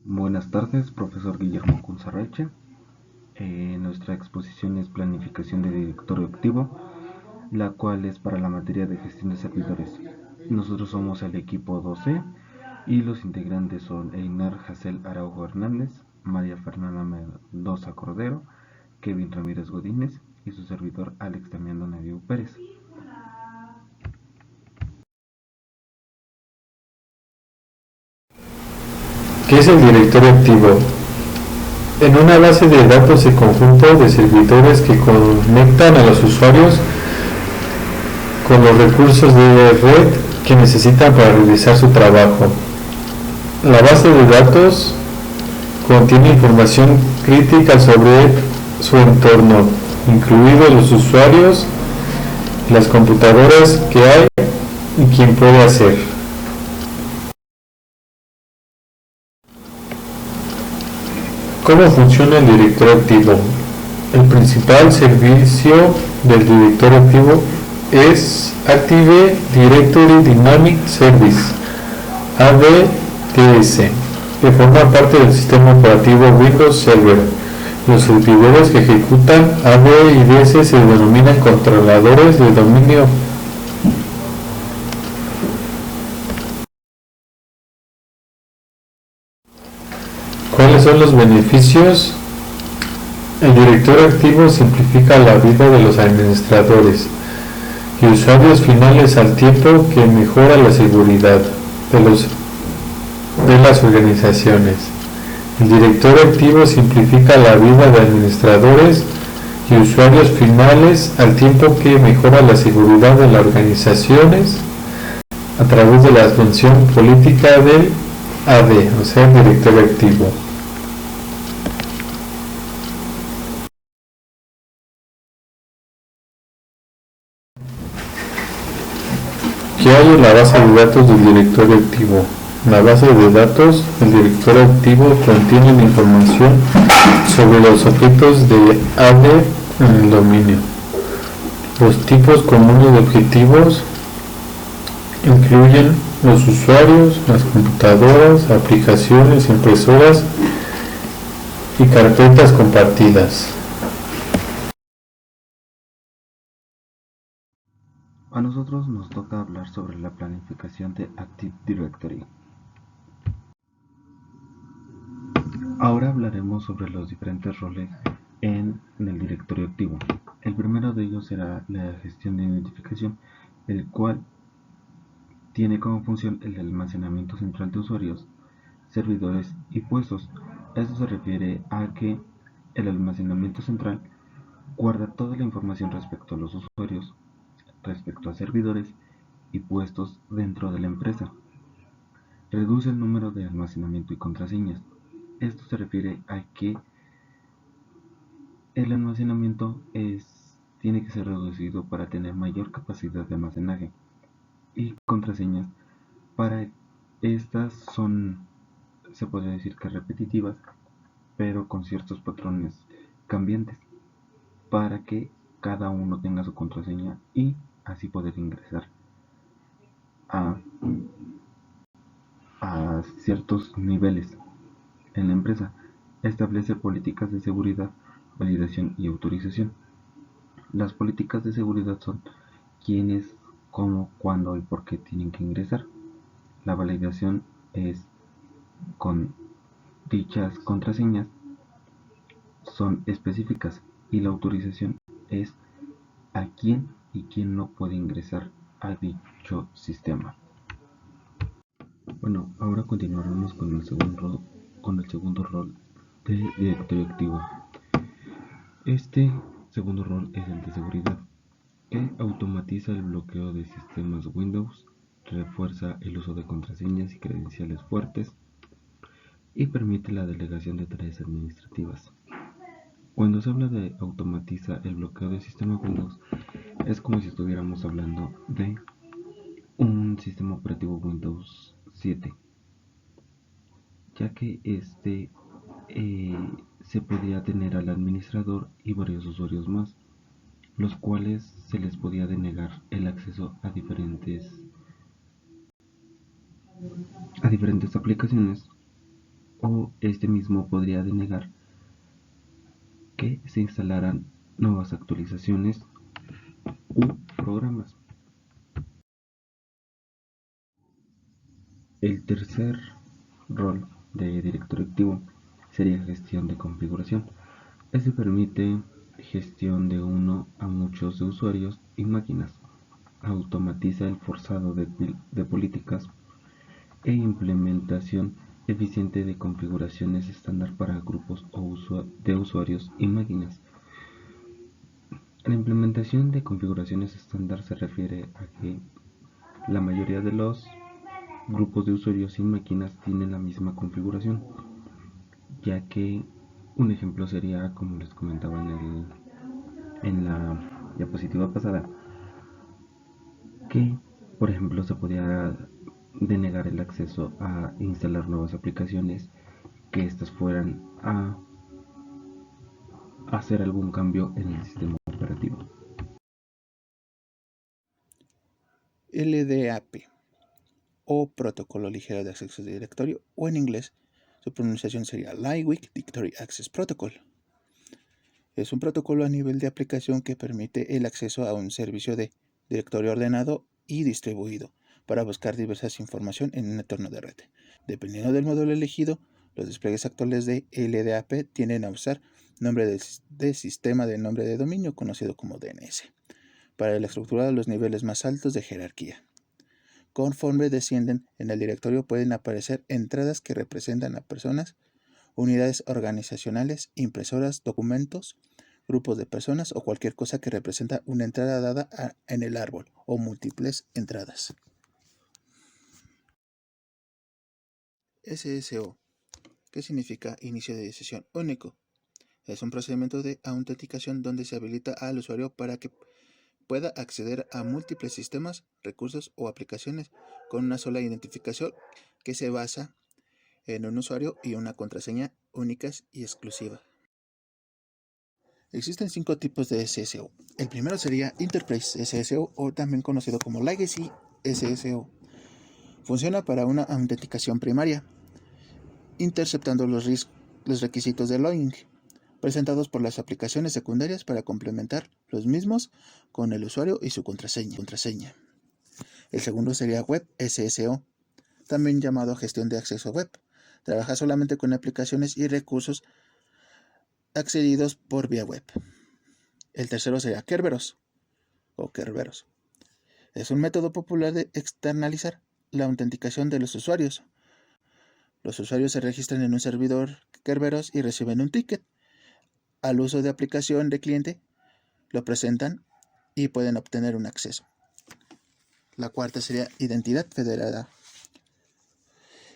Buenas tardes, profesor Guillermo Cunzarreche. Nuestra exposición es Planificación de Directorio Activo, la cual es para la materia de gestión de servidores. Nosotros somos el equipo 12 y los integrantes son Einar Hassel Araujo Hernández, María Fernanda Mendoza Cordero, Kevin Ramírez Godínez y su servidor Alex Damián Naviu Pérez. ¿Qué es el directorio activo? En una base de datos se conjunto de servidores que conectan a los usuarios con los recursos de red que necesitan para realizar su trabajo. La base de datos contiene información crítica sobre su entorno, incluidos los usuarios, las computadoras que hay y quién puede hacer. ¿Cómo funciona el directorio activo? El principal servicio del directorio activo es Active Directory Dynamic Service, ADDS, que forma parte del sistema operativo Windows Server. Los servidores que ejecutan ADDS se denominan controladores de dominio. ¿Cuáles son los beneficios? El directorio activo simplifica la vida de los administradores y usuarios finales al tiempo que mejora la seguridad de las organizaciones. El directorio activo simplifica la vida de administradores y usuarios finales al tiempo que mejora la seguridad de las organizaciones a través de la función política del AD, o sea, el directorio activo. ¿Qué hay en la base de datos del directorio activo? La base de datos del directorio activo contiene la información sobre los objetos de AD en el dominio. Los tipos comunes de objetivos incluyen los usuarios, las computadoras, aplicaciones, impresoras y carpetas compartidas. A nosotros nos toca hablar sobre la planificación de Active Directory. Ahora hablaremos sobre los diferentes roles en el directorio activo. El primero de ellos será la gestión de identificación, el cual tiene como función el almacenamiento central de usuarios, servidores y puestos. Esto se refiere a que el almacenamiento central guarda toda la información respecto a los usuarios, respecto a servidores y puestos dentro de la empresa. Reduce el número de almacenamiento y contraseñas. Esto se refiere a que el almacenamiento tiene que ser reducido para tener mayor capacidad de almacenaje y contraseñas para estas se podría decir que repetitivas, pero con ciertos patrones cambiantes para que cada uno tenga su contraseña y así poder ingresar a, a ciertos niveles en la empresa. Establece políticas de seguridad, validación y autorización. Las políticas de seguridad son quiénes, cómo, cuándo y por qué tienen que ingresar. La validación es con dichas contraseñas son específicas y la autorización es a quién y quién no puede ingresar a dicho sistema. Bueno, ahora continuaremos con el segundo rol de directorio activo. Este segundo rol es el de seguridad, que automatiza el bloqueo de sistemas Windows, refuerza el uso de contraseñas y credenciales fuertes y permite la delegación de tareas administrativas. Cuando se habla de automatiza el bloqueo de sistema Windows, es como si estuviéramos hablando de un sistema operativo Windows 7, ya que se podía tener al administrador y varios usuarios más, los cuales se les podía denegar el acceso a diferentes aplicaciones o este mismo podría denegar que se instalaran nuevas actualizaciones u programas. El tercer rol de directorio activo sería gestión de configuración. Este permite gestión de uno a muchos de usuarios y máquinas, automatiza el forzado de políticas e implementación eficiente de configuraciones estándar para grupos de usuarios y máquinas. La implementación de configuraciones estándar se refiere a que la mayoría de los grupos de usuarios y máquinas tienen la misma configuración, ya que un ejemplo sería, como les comentaba en la diapositiva pasada, que por ejemplo se podía denegar el acceso a instalar nuevas aplicaciones, que estas fueran a hacer algún cambio en el sistema operativo. LDAP o Protocolo Ligero de Acceso de Directorio, o en inglés su pronunciación sería Lightweight Directory Access Protocol. Es un protocolo a nivel de aplicación que permite el acceso a un servicio de directorio ordenado y distribuido para buscar diversas información en un entorno de red. Dependiendo del módulo elegido, los despliegues actuales de LDAP tienden a usar nombre de sistema de nombre de dominio conocido como DNS para la estructura de los niveles más altos de jerarquía. Conforme descienden en el directorio pueden aparecer entradas que representan a personas, unidades organizacionales, impresoras, documentos, grupos de personas o cualquier cosa que representa una entrada dada en el árbol o múltiples entradas. SSO, ¿qué significa inicio de sesión único? Es un procedimiento de autenticación donde se habilita al usuario para que pueda acceder a múltiples sistemas, recursos o aplicaciones con una sola identificación que se basa en un usuario y una contraseña únicas y exclusivas. Existen 5 tipos de SSO. El primero sería Enterprise SSO, o también conocido como Legacy SSO. Funciona para una autenticación primaria, interceptando los requisitos de login presentados por las aplicaciones secundarias para complementar los mismos con el usuario y su contraseña. El segundo sería Web SSO, también llamado gestión de acceso web. Trabaja solamente con aplicaciones y recursos accedidos por vía web. El tercero sería Kerberos o Kerberos. Es un método popular de externalizar la autenticación de los usuarios. Los usuarios se registran en un servidor Kerberos y reciben un ticket. Al uso de aplicación de cliente, lo presentan y pueden obtener un acceso. La cuarta sería identidad federada.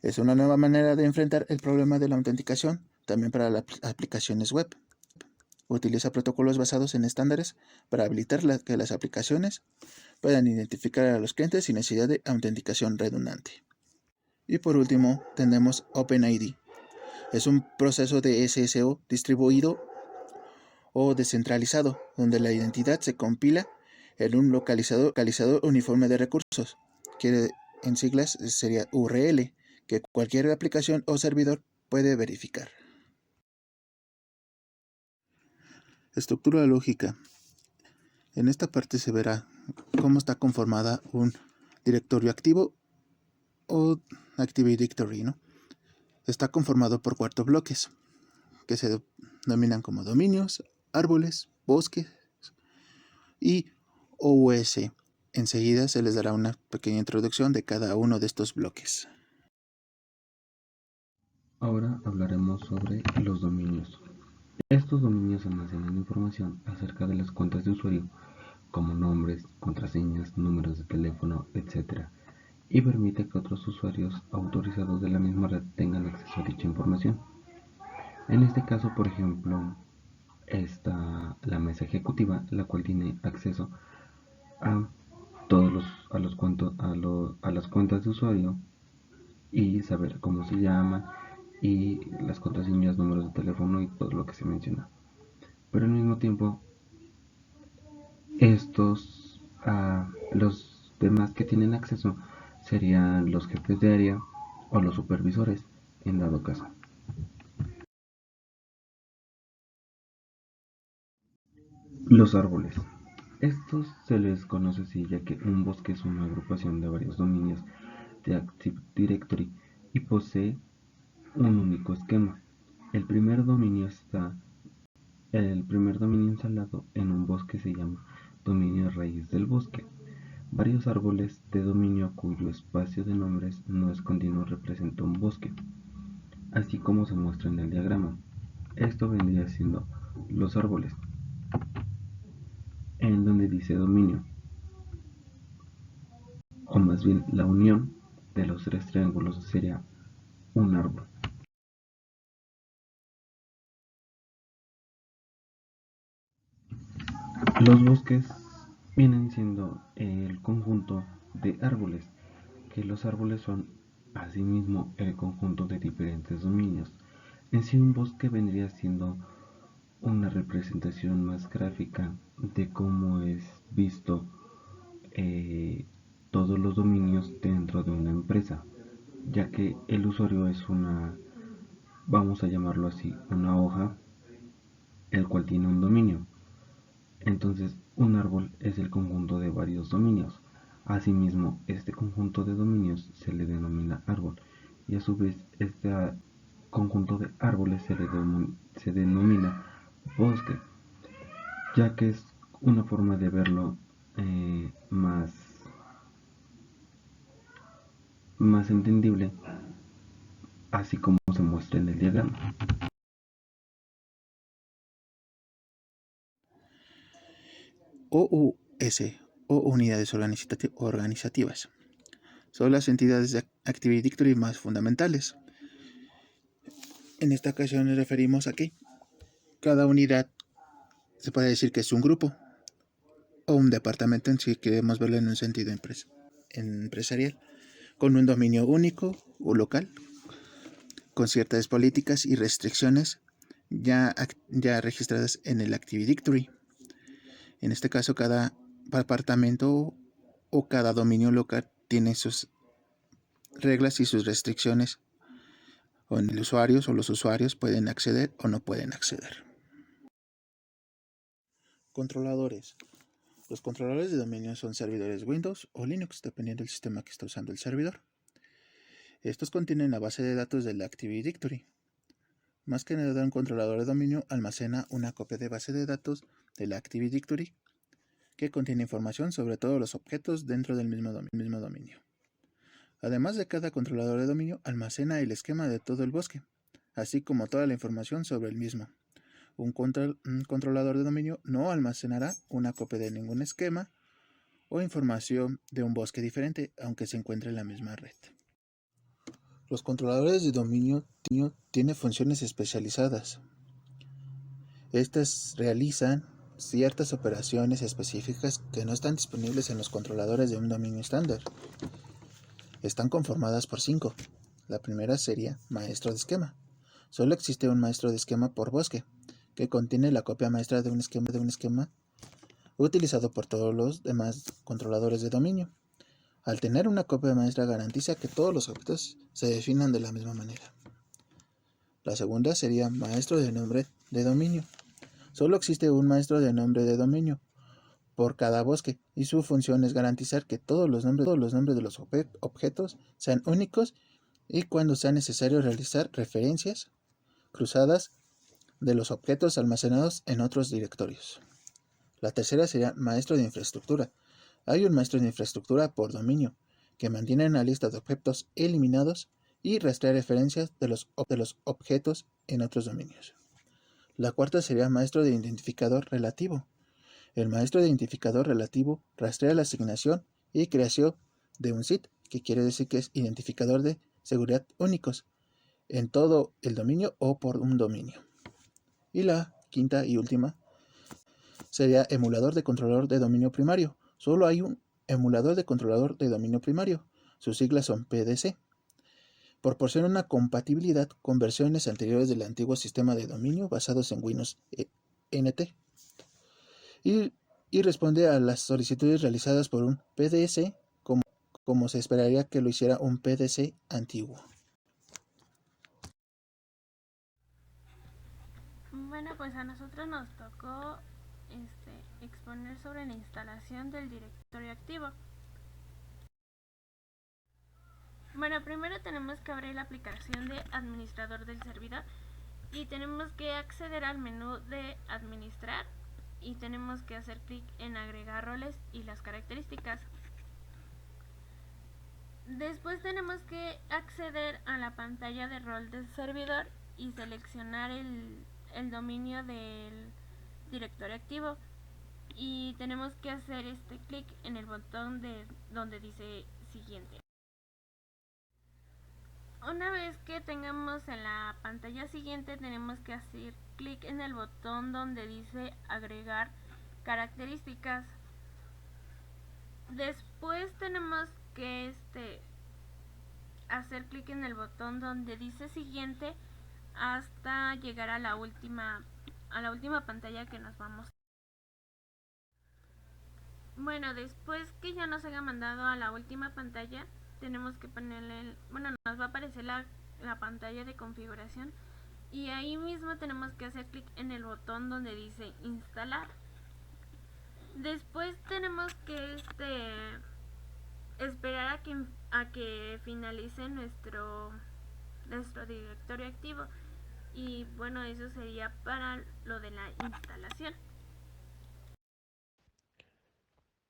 Es una nueva manera de enfrentar el problema de la autenticación, también para las aplicaciones web. Utiliza protocolos basados en estándares para habilitar que las aplicaciones puedan identificar a los clientes sin necesidad de autenticación redundante. Y por último, tenemos OpenID. Es un proceso de SSO distribuido o descentralizado, donde la identidad se compila en un localizador uniforme de recursos, que en siglas sería URL, que cualquier aplicación o servidor puede verificar. Estructura lógica. En esta parte se verá cómo está conformada un directorio activo o Active Directory, ¿no? Está conformado por 4 bloques que se denominan como dominios, árboles, bosques y OS. Enseguida se les dará una pequeña introducción de cada uno de estos bloques. Ahora hablaremos sobre los dominios. Estos dominios almacenan información acerca de las cuentas de usuario, como nombres, contraseñas, números de teléfono, etc., y permite que otros usuarios autorizados de la misma red tengan acceso a dicha información. En este caso, por ejemplo, está la mesa ejecutiva, la cual tiene acceso a a las cuentas de usuario y saber cómo se llaman y las contraseñas, números de teléfono y todo lo que se menciona. Pero al mismo tiempo, los demás que tienen acceso serían los jefes de área o los supervisores, en dado caso. Los árboles. Estos se les conoce así ya que un bosque es una agrupación de varios dominios de Active Directory y posee un único esquema. El primer dominio instalado en un bosque se llama dominio raíz del bosque. Varios árboles de dominio cuyo espacio de nombres no es continuo representa un bosque, así como se muestra en el diagrama. Esto vendría siendo los árboles, en donde dice dominio, o más bien la unión de los tres triángulos sería un árbol. Los bosques vienen siendo el conjunto de árboles, que los árboles son asimismo el conjunto de diferentes dominios. En sí un bosque vendría siendo una representación más gráfica de cómo es visto todos los dominios dentro de una empresa, ya que el usuario es vamos a llamarlo así, una hoja, el cual tiene un dominio. Entonces, un árbol es el conjunto de varios dominios. Asimismo, este conjunto de dominios se le denomina árbol, y a su vez este conjunto de árboles se denomina bosque, ya que es una forma de verlo más entendible, así como se muestra en el diagrama. OUS o unidades organizativas son las entidades de Active Directory más fundamentales. En esta ocasión nos referimos a que cada unidad se puede decir que es un grupo o un departamento si queremos verlo en un sentido empresarial, con un dominio único o local, con ciertas políticas y restricciones ya registradas en el Active Directory. En este caso, cada departamento o cada dominio local tiene sus reglas y sus restricciones, o en el usuario o los usuarios pueden acceder o no pueden acceder. Controladores. Los controladores de dominio son servidores Windows o Linux, dependiendo del sistema que está usando el servidor. Estos contienen la base de datos del Active Directory. Más que nada, un controlador de dominio almacena una copia de base de datos del Active Directory que contiene información sobre todos los objetos dentro del mismo dominio. Además de cada controlador de dominio, almacena el esquema de todo el bosque, así como toda la información sobre el mismo. Un controlador de dominio no almacenará una copia de ningún esquema o información de un bosque diferente, aunque se encuentre en la misma red. Los controladores de dominio tienen funciones especializadas. Estas realizan ciertas operaciones específicas que no están disponibles en los controladores de un dominio estándar. Están conformadas por 5. La primera sería maestro de esquema. Solo existe un maestro de esquema por bosque, que contiene la copia maestra de un esquema utilizado por todos los demás controladores de dominio. Al tener una copia maestra garantiza que todos los objetos se definan de la misma manera. La segunda sería maestro de nombre de dominio. Solo existe un maestro de nombre de dominio por cada bosque y su función es garantizar que todos los nombres de los objetos sean únicos y cuando sea necesario realizar referencias cruzadas de los objetos almacenados en otros directorios. La tercera sería maestro de infraestructura. Hay un maestro de infraestructura por dominio que mantiene una lista de objetos eliminados y rastrea referencias de los objetos en otros dominios. La cuarta sería maestro de identificador relativo. El maestro de identificador relativo rastrea la asignación y creación de un SID, que quiere decir que es identificador de seguridad únicos, en todo el dominio o por un dominio. Y la quinta y última sería emulador de controlador de dominio primario. Solo hay un emulador de controlador de dominio primario. Sus siglas son PDC. Proporciona una compatibilidad con versiones anteriores del antiguo sistema de dominio basados en Windows NT. Y responde a las solicitudes realizadas por un PDS como se esperaría que lo hiciera un PDC antiguo. Bueno, pues a nosotros nos tocó exponer sobre la instalación del directorio activo. Bueno, primero tenemos que abrir la aplicación de administrador del servidor y tenemos que acceder al menú de administrar y tenemos que hacer clic en agregar roles y las características. Después tenemos que acceder a la pantalla de rol del servidor y seleccionar el dominio del directorio activo y tenemos que hacer clic en el botón donde dice siguiente. Una vez que tengamos en la pantalla siguiente, tenemos que hacer clic en el botón donde dice agregar características. Después tenemos que hacer clic en el botón donde dice siguiente hasta llegar a la última pantalla que nos vamos. Bueno, después que ya nos haya mandado a la última pantalla, tenemos que ponerle, nos va a aparecer la pantalla de configuración y ahí mismo tenemos que hacer clic en el botón donde dice instalar. Después tenemos que esperar a que finalice nuestro directorio activo y bueno, eso sería para lo de la instalación.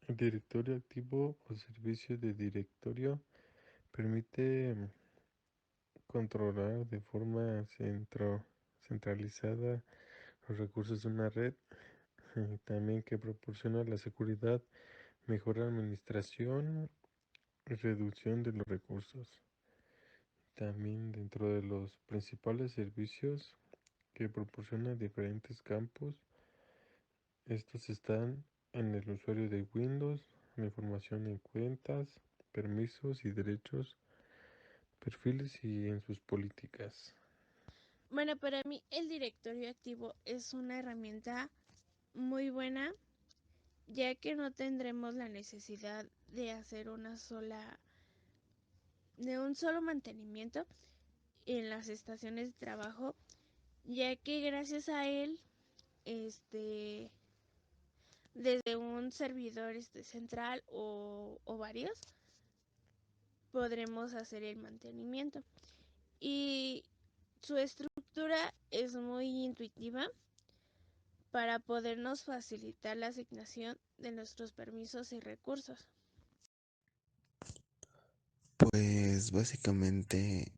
El directorio activo o servicio de directorio permite controlar de forma centralizada los recursos de una red, también que proporciona la seguridad, mejor administración y reducción de los recursos. También dentro de los principales servicios que proporciona diferentes campos, estos están en el usuario de Windows, la información en cuentas, permisos y derechos, perfiles y en sus políticas. Bueno, para mí el directorio activo es una herramienta muy buena, ya que no tendremos la necesidad de hacer de un solo mantenimiento en las estaciones de trabajo, ya que gracias a él, desde un servidor central o varios, podremos hacer el mantenimiento. Y su estructura es muy intuitiva para podernos facilitar la asignación de nuestros permisos y recursos. Pues básicamente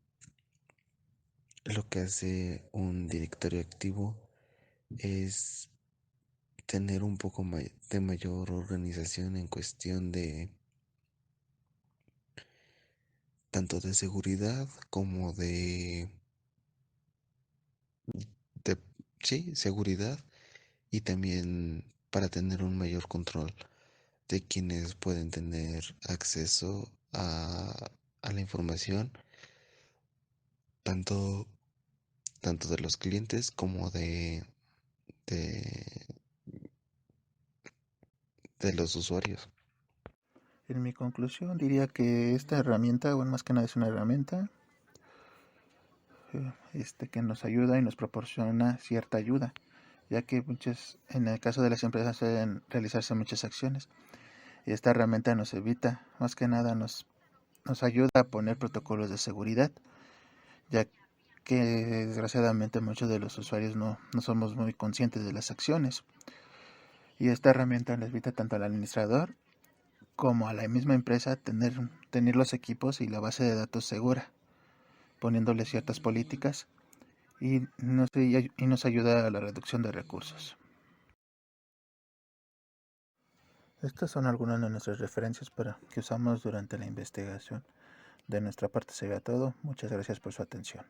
lo que hace un directorio activo es tener un poco de mayor organización en cuestión de tanto de seguridad como de sí, seguridad, y también para tener un mayor control de quienes pueden tener acceso a la información, tanto, tanto de los clientes como de, de los usuarios. En mi conclusión diría que esta herramienta, bueno, más que nada es una herramienta que nos ayuda y nos proporciona cierta ayuda, ya que en el caso de las empresas deben realizarse muchas acciones y esta herramienta nos evita, más que nada nos ayuda a poner protocolos de seguridad, ya que desgraciadamente muchos de los usuarios no somos muy conscientes de las acciones y esta herramienta le evita tanto al administrador como a la misma empresa tener los equipos y la base de datos segura, poniéndole ciertas políticas y nos ayuda a la reducción de recursos. Estas son algunas de nuestras referencias que usamos durante la investigación. De nuestra parte sería todo. Muchas gracias por su atención.